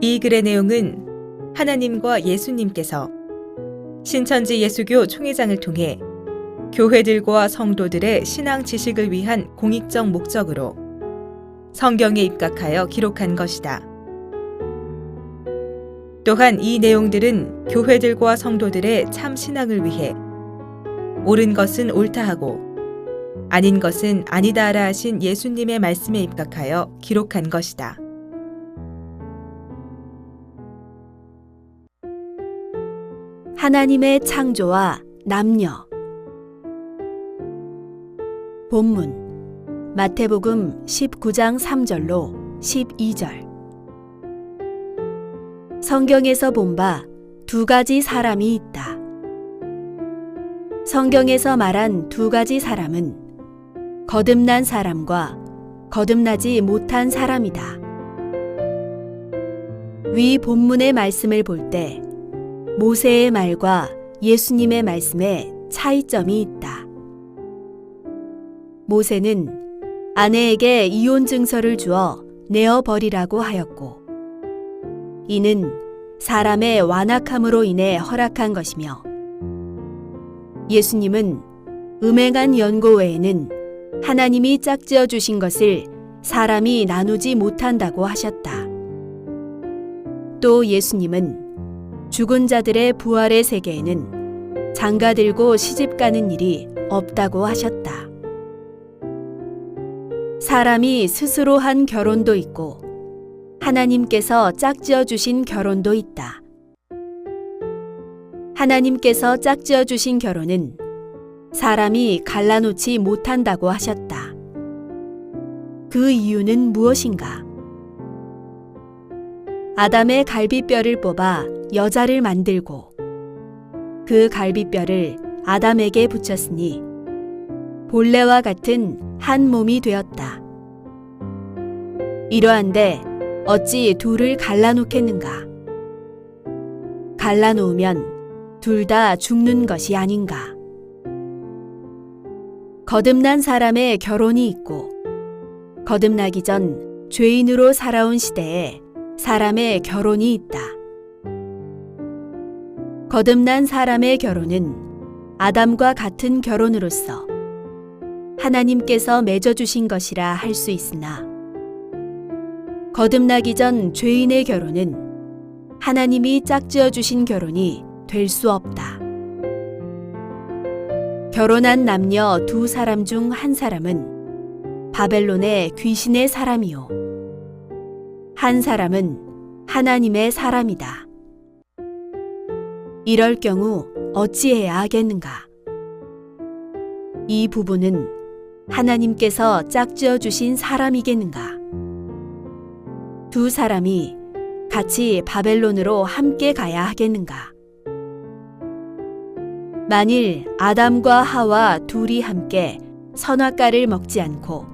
이 글의 내용은 하나님과 예수님께서 신천지 예수교 총회장을 통해 교회들과 성도들의 신앙 지식을 위한 공익적 목적으로 성경에 입각하여 기록한 것이다. 또한 이 내용들은 교회들과 성도들의 참 신앙을 위해 옳은 것은 옳다 하고 아닌 것은 아니다라 하신 예수님의 말씀에 입각하여 기록한 것이다. 하나님의 창조와 남녀. 본문 마태복음 19장 3절로 12절. 성경에서 본 바 두 가지 사람이 있다. 성경에서 말한 두 가지 사람은 거듭난 사람과 거듭나지 못한 사람이다. 위 본문의 말씀을 볼 때 모세의 말과 예수님의 말씀에 차이점이 있다. 모세는 아내에게 이혼 증서를 주어 내어버리라고 하였고, 이는 사람의 완악함으로 인해 허락한 것이며, 예수님은 음행한 연고 외에는 하나님이 짝지어 주신 것을 사람이 나누지 못한다고 하셨다. 또 예수님은 죽은 자들의 부활의 세계에는 장가들고 시집가는 일이 없다고 하셨다. 사람이 스스로 한 결혼도 있고 하나님께서 짝지어 주신 결혼도 있다. 하나님께서 짝지어 주신 결혼은 사람이 갈라놓지 못한다고 하셨다. 그 이유는 무엇인가? 아담의 갈비뼈를 뽑아 여자를 만들고 그 갈비뼈를 아담에게 붙였으니 본래와 같은 한 몸이 되었다. 이러한데 어찌 둘을 갈라놓겠는가? 갈라놓으면 둘 다 죽는 것이 아닌가? 거듭난 사람의 결혼이 있고 거듭나기 전 죄인으로 살아온 시대에 사람의 결혼이 있다. 거듭난 사람의 결혼은 아담과 같은 결혼으로서 하나님께서 맺어주신 것이라 할 수 있으나, 거듭나기 전 죄인의 결혼은 하나님이 짝지어 주신 결혼이 될 수 없다. 결혼한 남녀 두 사람 중 한 사람은 바벨론의 귀신의 사람이요, 한 사람은 하나님의 사람이다. 이럴 경우 어찌해야 하겠는가? 이 부부는 하나님께서 짝지어 주신 사람이겠는가? 두 사람이 같이 바벨론으로 함께 가야 하겠는가? 만일 아담과 하와 둘이 함께 선악과를 먹지 않고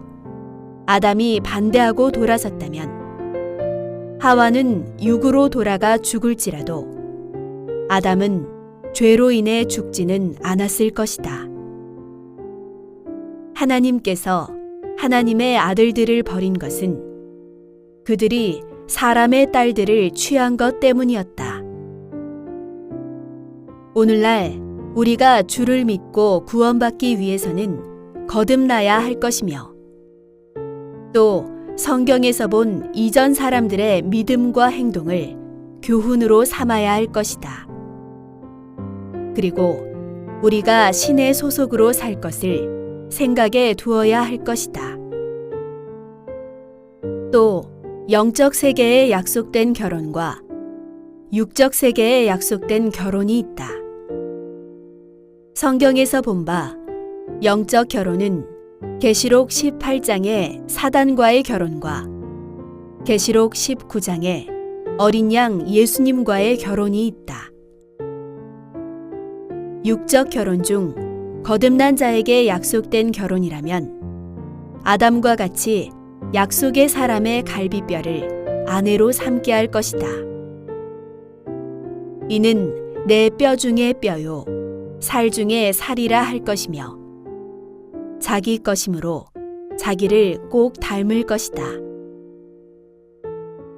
아담이 반대하고 돌아섰다면 하와는 육으로 돌아가 죽을지라도 아담은 죄로 인해 죽지는 않았을 것이다. 하나님께서 하나님의 아들들을 버린 것은 그들이 사람의 딸들을 취한 것 때문이었다. 오늘날 우리가 주를 믿고 구원받기 위해서는 거듭나야 할 것이며, 또 성경에서 본 이전 사람들의 믿음과 행동을 교훈으로 삼아야 할 것이다. 그리고 우리가 신의 소속으로 살 것을 생각에 두어야 할 것이다. 또 영적 세계에 약속된 결혼과 육적 세계에 약속된 결혼이 있다. 성경에서 본 바 영적 결혼은 계시록 18장의 사단과의 결혼과 계시록 19장의 어린 양 예수님과의 결혼이 있다. 육적 결혼 중 거듭난 자에게 약속된 결혼이라면 아담과 같이 약속의 사람의 갈비뼈를 아내로 삼게 할 것이다. 이는 내 뼈 중에 뼈요 살 중에 살이라 할 것이며 자기 것이므로 자기를 꼭 닮을 것이다.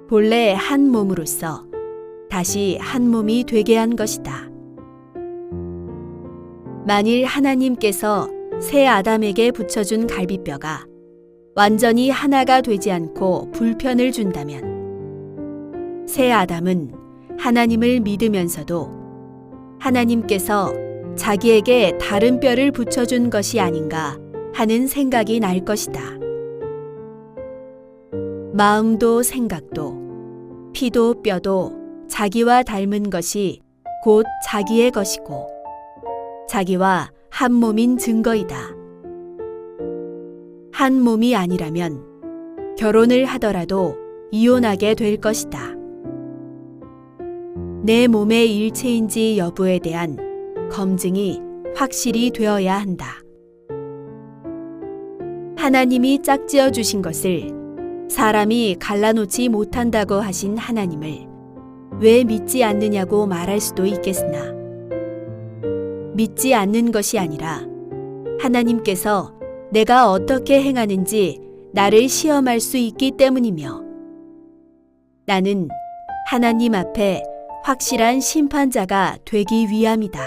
본래 한 몸으로서 다시 한 몸이 되게 한 것이다. 만일 하나님께서 새 아담에게 붙여준 갈비뼈가 완전히 하나가 되지 않고 불편을 준다면 새 아담은 하나님을 믿으면서도 하나님께서 자기에게 다른 뼈를 붙여준 것이 아닌가 하는 생각이 날 것이다. 마음도 생각도 피도 뼈도 자기와 닮은 것이 곧 자기의 것이고 자기와 한 몸인 증거이다. 한 몸이 아니라면 결혼을 하더라도 이혼하게 될 것이다. 내 몸의 일체인지 여부에 대한 검증이 확실히 되어야 한다. 하나님이 짝지어 주신 것을 사람이 갈라놓지 못한다고 하신 하나님을 왜 믿지 않느냐고 말할 수도 있겠으나 믿지 않는 것이 아니라 하나님께서 내가 어떻게 행하는지 나를 시험할 수 있기 때문이며 나는 하나님 앞에 확실한 심판자가 되기 위함이다.